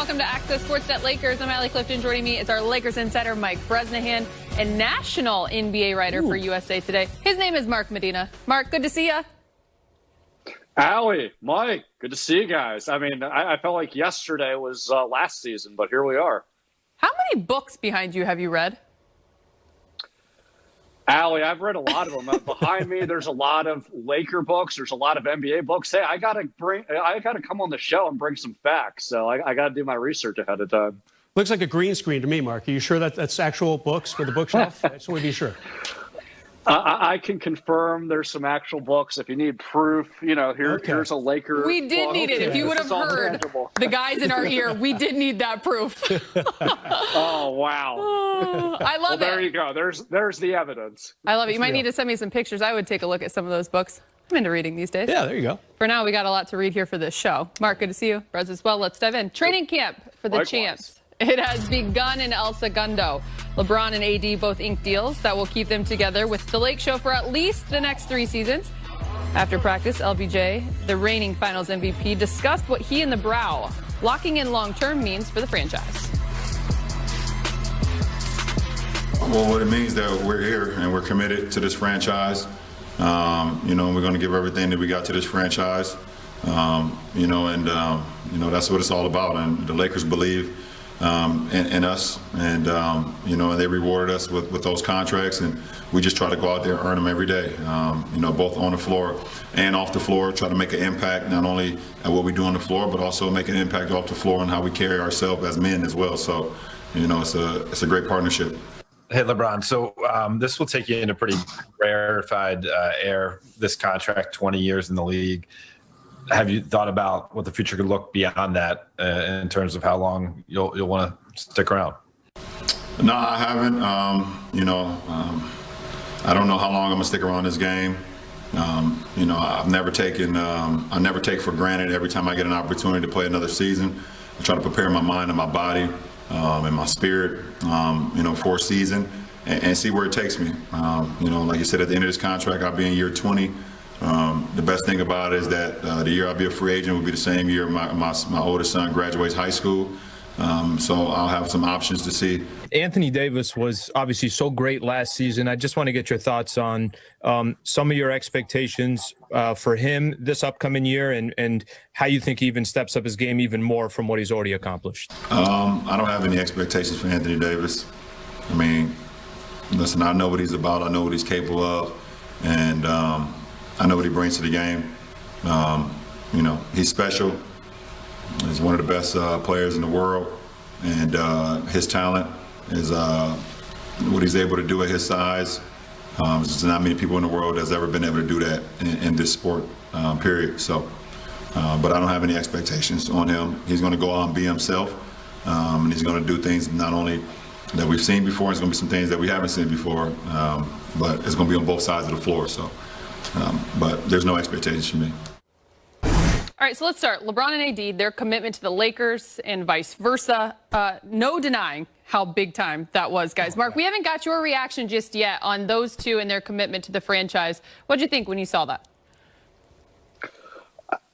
welcome to Access Sportsnet Lakers. I'm Allie Clifton. Joining me is our Lakers insider, Mike Bresnahan, and national NBA writer for USA Today. His name is Mark Medina. Mark, good to see you. Allie, Mike, good to see you guys. I mean, I felt like yesterday was last season, but here we are. How many books behind you have you read? Allie, I've read a lot of them. Behind me, there's a lot of Laker books. There's a lot of NBA books. Hey, I gotta come on the show and bring some facts. So I gotta do my research ahead of time. Looks like a green screen to me, Mark. Are you sure that that's actual books for the bookshelf? I just want to be sure. I can confirm there's some actual books. If you need proof, here's a Laker. We did need it. If you would have heard the guys in our ear, we did need that proof. Oh, wow. I love it. There you go. There's the evidence. I love it. You might need to send me some pictures. I would take a look at some of those books. I'm into reading these days. Yeah, there you go. For now, we got a lot to read here for this show. Mark, good to see you. Brez as well. Let's dive in. Training camp for the champs. It has begun in El Segundo. LeBron and AD both inked deals that will keep them together with the Lake Show for at least the next 3 seasons. After practice, LBJ, the reigning Finals MVP, discussed what he and the Brow locking in long-term means for the franchise. Well, what it means that we're here and we're committed to this franchise. We're going to give everything that we got to this franchise. That's what it's all about. And the Lakers believe in us, and they rewarded us with those contracts, and we just try to go out there and earn them every day. Both on the floor and off the floor, try to make an impact not only at what we do on the floor, but also make an impact off the floor and how we carry ourselves as men as well. So, it's a great partnership. Hey, LeBron, so this will take you in a pretty rarefied air, this contract, 20 years in the league. Have you thought about what the future could look beyond that in terms of how long you'll want to stick around? No, I haven't. I don't know how long I'm gonna stick around this game. I never take for granted every time I get an opportunity to play another season. I try to prepare my mind and my body and my spirit, for a season and see where it takes me. Like you said, at the end of this contract, I'll be in year 20. The best thing about it is that the year I'll be a free agent will be the same year my oldest son graduates high school. So I'll have some options to see. Anthony Davis was obviously so great last season. I just want to get your thoughts on some of your expectations for him this upcoming year and how you think he even steps up his game even more from what he's already accomplished. I don't have any expectations for Anthony Davis. I mean, listen, I know what he's about. I know what he's capable of. And I know what he brings to the game. He's special. He's one of the best players in the world, and his talent is what he's able to do at his size. There's not many people in the world that's ever been able to do that in this sport, period. So, but I don't have any expectations on him. He's going to go out and be himself, and he's going to do things not only that we've seen before, it's going to be some things that we haven't seen before, but it's going to be on both sides of the floor. So. But there's no expectations for me. All right, so let's start. LeBron and AD, their commitment to the Lakers and vice versa. No denying how big time that was, guys. Mark, we haven't got your reaction just yet on those two and their commitment to the franchise. What did you think when you saw that?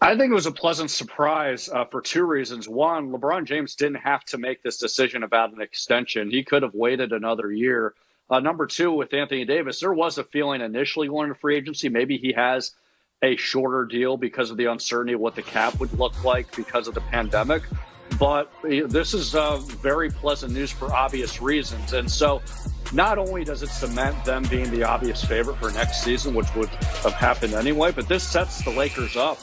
I think it was a pleasant surprise for 2 reasons. One, LeBron James didn't have to make this decision about an extension. He could have waited another year. Number 2, with Anthony Davis, there was a feeling initially going to free agency. Maybe he has a shorter deal because of the uncertainty of what the cap would look like because of the pandemic. But this is very pleasant news for obvious reasons. And so not only does it cement them being the obvious favorite for next season, which would have happened anyway, but this sets the Lakers up,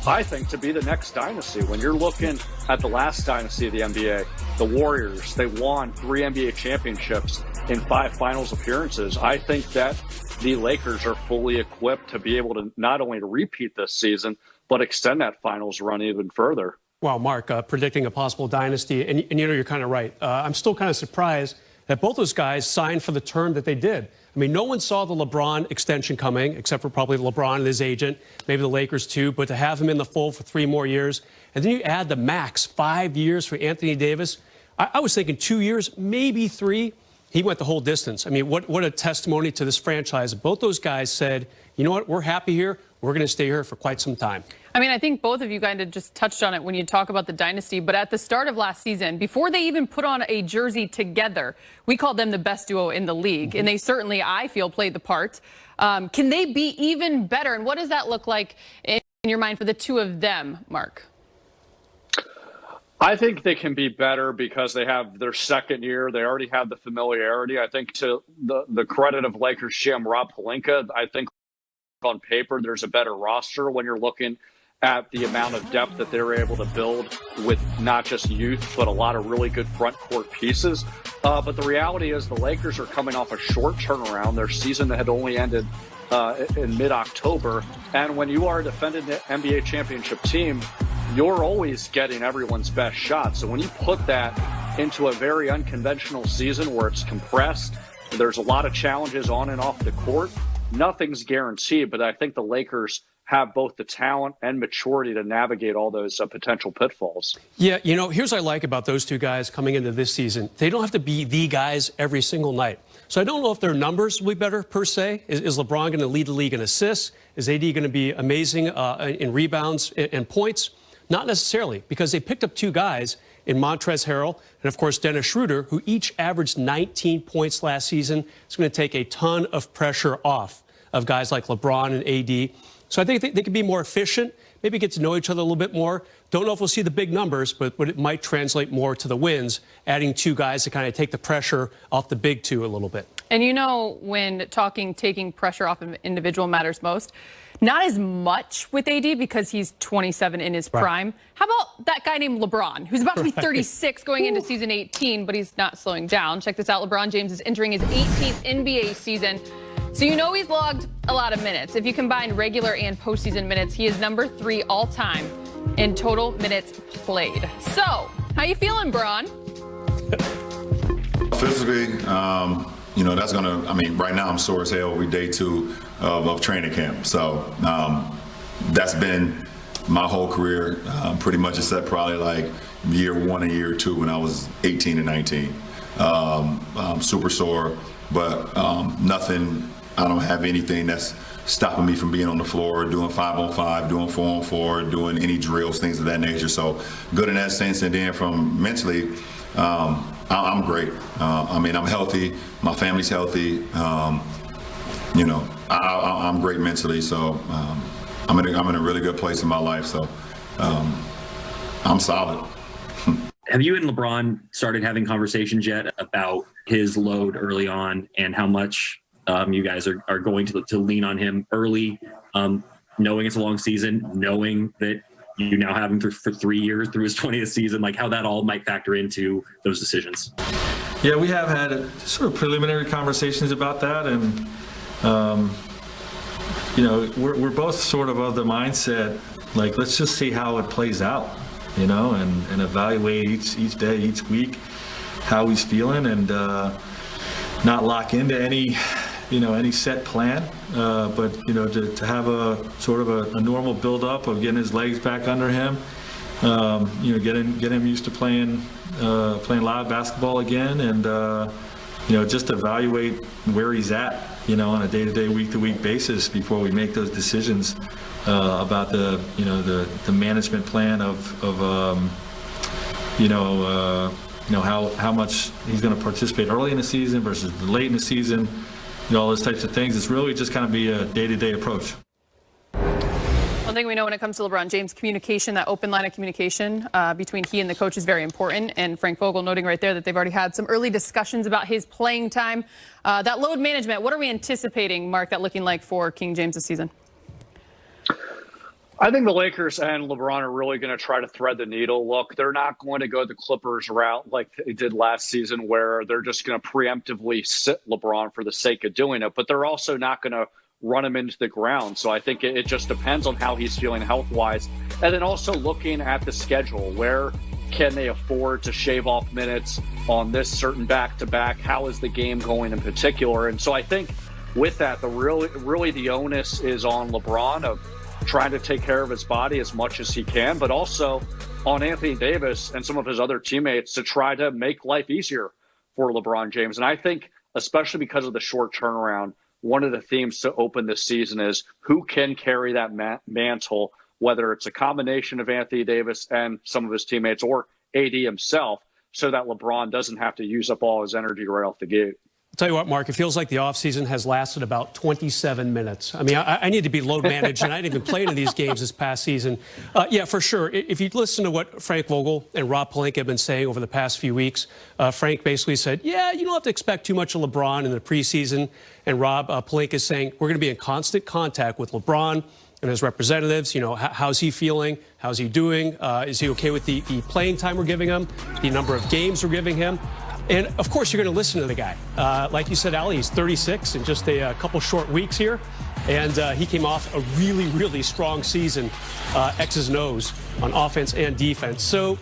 I think, to be the next dynasty. When you're looking at the last dynasty of the NBA, the Warriors, they won 3 NBA championships in 5 finals appearances. I think that the Lakers are fully equipped to be able to not only to repeat this season, but extend that finals run even further. Well, Mark, predicting a possible dynasty, and you're kind of right. I'm still kind of surprised that both those guys signed for the term that they did. I mean, no one saw the LeBron extension coming, except for probably LeBron and his agent, maybe the Lakers too, but to have him in the fold for 3 more years, and then you add the max 5 years for Anthony Davis, I was thinking 2 years, maybe 3. He went the whole distance. I mean, what a testimony to this franchise. Both those guys said, you know what, we're happy here. We're going to stay here for quite some time. I mean, I think both of you kind of just touched on it when you talk about the dynasty, but at the start of last season, before they even put on a jersey together, we called them the best duo in the league, and they certainly, I feel, played the part. Can they be even better, and what does that look like in your mind for the two of them, Mark? I think they can be better because they have their second year. They already have the familiarity. I think to the credit of Lakers GM Rob Pelinka, I think on paper there's a better roster when you're looking at the amount of depth that they're able to build with not just youth, but a lot of really good front court pieces. But the reality is the Lakers are coming off a short turnaround. Their season had only ended in mid-October. And when you are a defending NBA championship team, you're always getting everyone's best shot. So when you put that into a very unconventional season where it's compressed, there's a lot of challenges on and off the court, nothing's guaranteed. But I think the Lakers have both the talent and maturity to navigate all those potential pitfalls. Yeah, you know, here's what I like about those two guys coming into this season. They don't have to be the guys every single night. So I don't know if their numbers will be better, per se. Is LeBron going to lead the league in assists? Is AD going to be amazing in rebounds and points? Not necessarily, because they picked up two guys in Montrezl Harrell and, of course, Dennis Schroeder, who each averaged 19 points last season. It's going to take a ton of pressure off of guys like LeBron and AD. So I think they can be more efficient, maybe get to know each other a little bit more. Don't know if we'll see the big numbers, but it might translate more to the wins, adding two guys to kind of take the pressure off the big two a little bit. And you know, when taking pressure off an individual matters most, not as much with AD because he's 27 in his prime. How about that guy named LeBron, who's about to be 36 going into season 18, but he's not slowing down. Check this out. LeBron James is entering his 18th NBA season. So you know he's logged a lot of minutes. If you combine regular and postseason minutes, he is number 3 all time in total minutes played. So, how you feeling, Bron? Physically, you know, that's gonna, I mean, right now I'm sore as hell. We day 2 of training camp. So that's been my whole career, pretty much except probably like year 1 and year 2 when I was 18 and 19. Super sore, but nothing. I don't have anything that's stopping me from being on the floor, doing 5-on-5, doing 4-on-4, doing any drills, things of that nature. So good in that sense. And then from mentally, I'm great. I mean, I'm healthy. My family's healthy. You know, I'm great mentally. So I'm in a really good place in my life. So I'm solid. Have you and LeBron started having conversations yet about his load early on and how much you guys are going to lean on him early, knowing it's a long season, knowing that you now have him for 3 years through his 20th season, like how that all might factor into those decisions? Yeah, we have had sort of preliminary conversations about that, and you know, we're both sort of the mindset, like, let's just see how it plays out, you know, and evaluate each day, each week, how he's feeling, and not lock into any set plan, but, you know, to have a sort of a normal build-up of getting his legs back under him, you know, get him used to playing live basketball again, and you know, just evaluate where he's at, you know, on a day-to-day, week-to-week basis before we make those decisions about the management plan of how much he's going to participate early in the season versus late in the season. You know, all those types of things. It's really just kind of be a day-to-day approach. One thing we know when it comes to LeBron James, communication, that open line of communication between he and the coach is very important. And Frank Vogel noting right there that they've already had some early discussions about his playing time. That load management, what are we anticipating, Mark, that looking like for King James this season? I think the Lakers and LeBron are really going to try to thread the needle. Look, they're not going to go the Clippers route like they did last season where they're just going to preemptively sit LeBron for the sake of doing it, but they're also not going to run him into the ground. So I think it just depends on how he's feeling health-wise. And then also looking at the schedule, where can they afford to shave off minutes on this certain back-to-back? How is the game going in particular? And so I think with that, really the onus is on LeBron of trying to take care of his body as much as he can, but also on Anthony Davis and some of his other teammates to try to make life easier for LeBron James. And I think, especially because of the short turnaround, one of the themes to open this season is who can carry that mantle, whether it's a combination of Anthony Davis and some of his teammates or AD himself, so that LeBron doesn't have to use up all his energy right off the gate. I'll tell you what, Mark, it feels like the offseason has lasted about 27 minutes. I mean, I need to be load managed, and I didn't even play any of these games this past season. Yeah, for sure. If you listen to what Frank Vogel and Rob Pelinka have been saying over the past few weeks, Frank basically said, yeah, you don't have to expect too much of LeBron in the preseason. And Rob Pelinka is saying, we're going to be in constant contact with LeBron and his representatives. You know, how's he feeling? How's he doing? Is he okay with the playing time we're giving him, the number of games we're giving him? And, of course, you're going to listen to the guy. Like you said, Ali, he's 36 in just a couple short weeks here. And he came off a really, really strong season, X's and O's, on offense and defense. So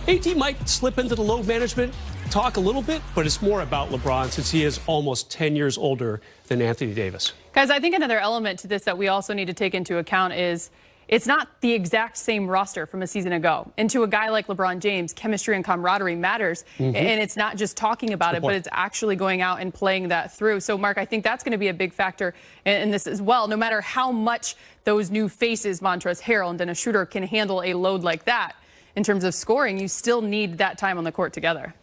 AD might slip into the load management talk a little bit, but it's more about LeBron since he is almost 10 years older than Anthony Davis. Guys, I think another element to this that we also need to take into account is it's not the exact same roster from a season ago. And to a guy like LeBron James, chemistry and camaraderie matters. And it's not just talking about it, but it's actually going out and playing that through. So, Mark, I think that's going to be a big factor in this as well. No matter how much those new faces, Montrezl Harrell and Dennis Schroeder, can handle a load like that in terms of scoring, you still need that time on the court together.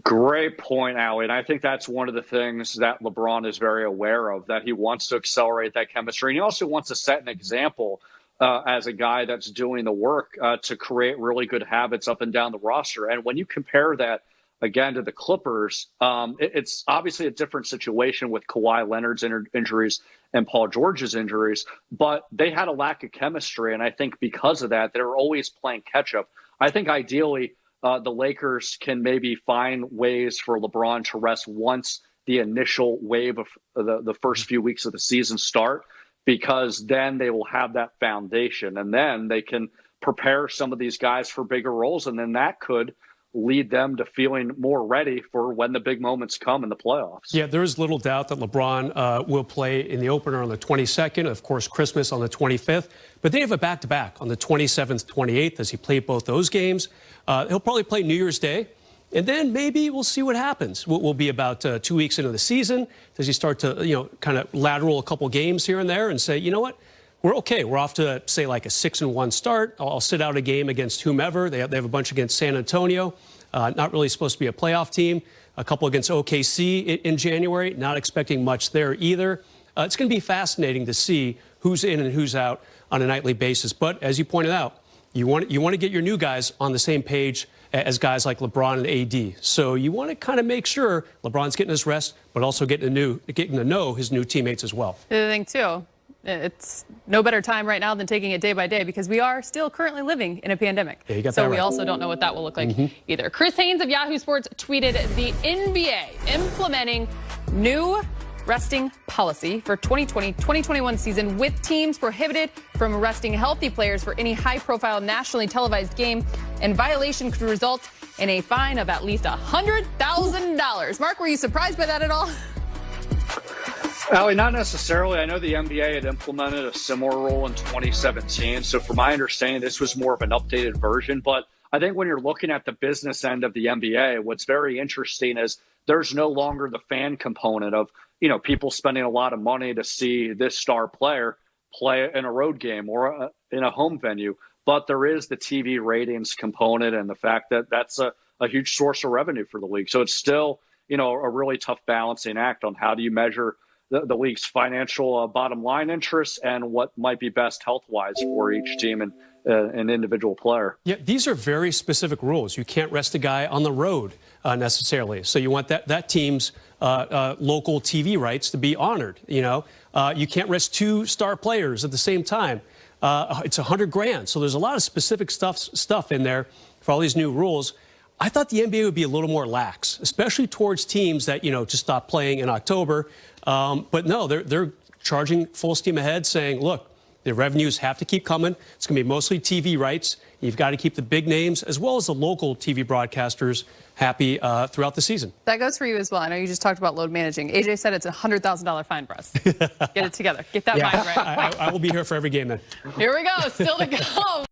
Great point, Allie. And I think that's one of the things that LeBron is very aware of, that he wants to accelerate that chemistry. And he also wants to set an example as a guy that's doing the work to create really good habits up and down the roster. And when you compare that, again, to the Clippers, it's obviously a different situation with Kawhi Leonard's injuries and Paul George's injuries, but they had a lack of chemistry. And I think because of that, they were always playing catch up. I think ideally the Lakers can maybe find ways for LeBron to rest once the initial wave of the first few weeks of the season start, because then they will have that foundation and then they can prepare some of these guys for bigger roles. And then that could lead them to feeling more ready for when the big moments come in the playoffs. Yeah, there is little doubt that LeBron will play in the opener on the 22nd, of course, Christmas on the 25th. But they have a back-to-back on the 27th, 28th as he played both those games. He'll probably play New Year's Day. And then maybe we'll see what happens. We'll be about 2 weeks into the season. Does he start to, kind of lateral a couple games here and there and say, you know what, we're okay. We're off to, say, like a 6-1 start. I'll sit out a game against whomever. They have a bunch against San Antonio. Not really supposed to be a playoff team. A couple against OKC in January. Not expecting much there either. It's going to be fascinating to see who's in and who's out on a nightly basis. But as you pointed out, you want to get your new guys on the same page as guys like LeBron and AD. So you want to kind of make sure LeBron's getting his rest, but also getting to know his new teammates as well. The other thing, too, it's no better time right now than taking it day by day because we are still currently living in a pandemic. Yeah, you got so that we right. also don't know what that will look like either. Chris Haynes of Yahoo Sports tweeted the NBA implementing new resting policy for 2020-2021 season, with teams prohibited from resting healthy players for any high-profile nationally televised game, and violation could result in a fine of at least $100,000. Mark, were you surprised by that at all? Allie, not necessarily. I know the NBA had implemented a similar rule in 2017, so from my understanding, this was more of an updated version. But I think when you're looking at the business end of the NBA, what's very interesting is there's no longer the fan component of, people spending a lot of money to see this star player play in a road game or in a home venue. But there is the TV ratings component and the fact that that's a huge source of revenue for the league. So it's still, a really tough balancing act on how do you measure the league's financial bottom line interests and what might be best health-wise for each team and an individual player. Yeah, these are very specific rules. You can't rest a guy on the road necessarily. So you want that team's local TV rights to be honored. You can't rest two star players at the same time. It's $100,000. So there's a lot of specific stuff in there for all these new rules. I thought the NBA would be a little more lax, especially towards teams that, just stopped playing in October. But no, they're charging full steam ahead, saying, look, the revenues have to keep coming. It's going to be mostly TV rights. You've got to keep the big names as well as the local TV broadcasters happy throughout the season. That goes for you as well. I know you just talked about load managing. AJ said it's a $100,000 fine for us. Get it together. Get that mind right. I will be here for every game then. Here we go. Still to go.